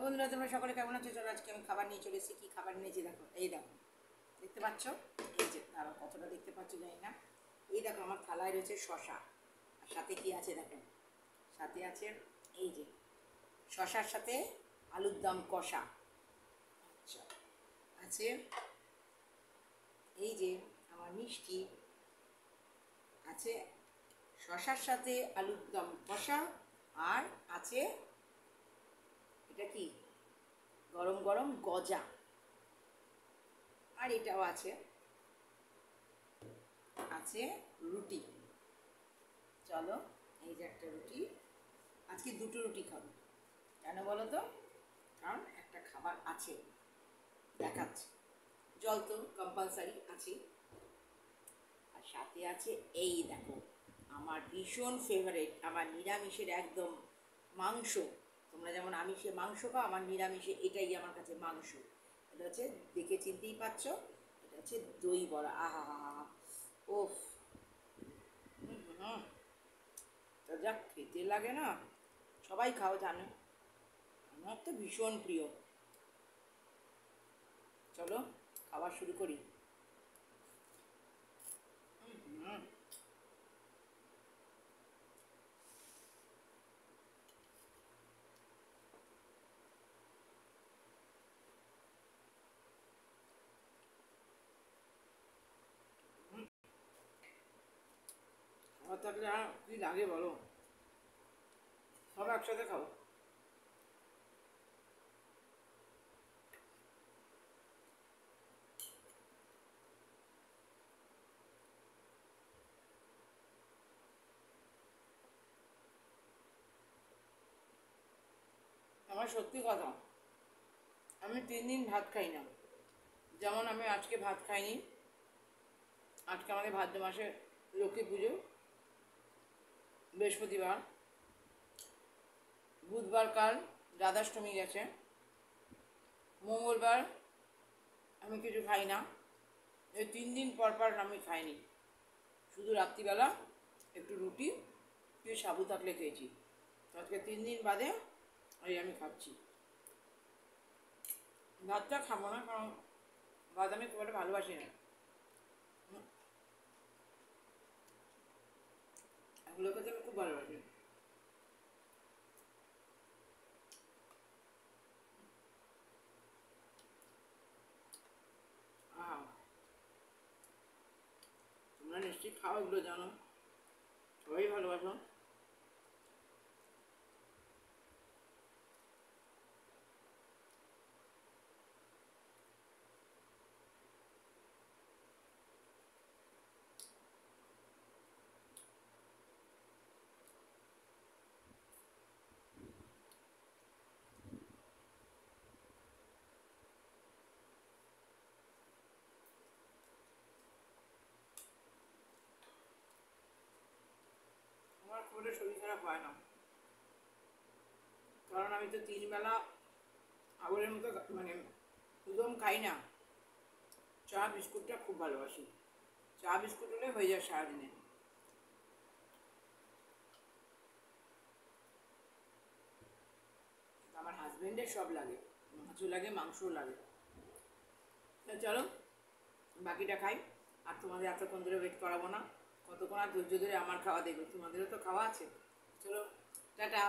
বন্ধুরা, তোমরা সকলে কেমন আছো? চলো আজকে আমি খাবার নিয়ে চলে এসেছি। কী খাবার নিয়েছি দেখো, এই দেখো, দেখতে পাচ্ছ? এই যে আরও কতটা দেখতে পাচ্ছ জানি না। এই দেখো আমার থালায় রয়েছে শশা, আর সাথে কি আছে দেখো, সাথে আছে এই যে শশার সাথে আলুর দম কষা। আচ্ছা, আছে এই যে আমার মিষ্টি, আছে শশার সাথে আলুর দম কষা, আর আছে এটা কি গরম গরম গজা, আর এটাও আছে, আছে রুটি। চলো, এই যে একটা রুটি, আজকে দুটো রুটি খাবো। কেন বলো তো? কারণ একটা খাবার আছে, দেখাচ্ছে। জল তো কম্পালসারি আছে, আর সাথে আছে এই দেখো আমার ভীষণ ফেভারেট, আমার নিরামিষের একদম মাংস। তোমরা যেমন আমিষে মাংস খাও, আমার নিরামিষে এটাই আমার কাছে মাংস। এটা হচ্ছে, দেখে চিনতেই পারছ, এটা হচ্ছে দই বড়া। আহা হা হা, ওফ, তা যা খেতে লাগে না, সবাই খাও জানো, আমার তো ভীষণ প্রিয়। চলো খাবার শুরু করি। খাবার থাকলে আর কী লাগে বলো, সব একসাথে খাবো। আমার সত্যি কথা, আমি 3 দিন ভাত খাই না। যেমন আমি আজকে ভাত খাইনি, আজকে আমাদের ভাদ্র মাসে লক্ষ্মী পুজো, বৃহস্পতিবার, বুধবার কাল রাধাষ্টমী গেছে, মঙ্গলবার আমি কিছু খাই না। এই 3 দিন পর পর আমি খাইনি, শুধু রাত্রিবেলা একটু রুটি দিয়ে সাবু থাকলে খেয়েছি। আজকে 3 দিন বাদে এই আমি খাচ্ছি। ভাতটা খাবো না, কারণ ভাত আমি খুব একটা ভালোবাসি না। এগুলো খেতে আমি খুব ভালোবাসি। আহ, তোমরা নিশ্চয়ই খাও, এগুলো জানো, সবাই ভালোবাসো। আমার খুব একটা শরীর খারাপ হয় না, কারণ আমি তো 3 বেলা আগের মতো মানে একদম খাই না। চা বিস্কুটটা খুব ভালোবাসি, চা বিস্কুট হলে হয়ে যায় সারাদিনে। আমার হাজব্যান্ডের সব লাগে, মাছও লাগে, মাংসও লাগে। তো চলো বাকিটা খাই, আর তোমাদের এতক্ষণ ধরে ওয়েট করাবো না। কতক্ষণ আর ধৈর্য ধরে আমার খাওয়া দেখবে, তোমাদেরও তো খাওয়া আছে। চলো টাটা।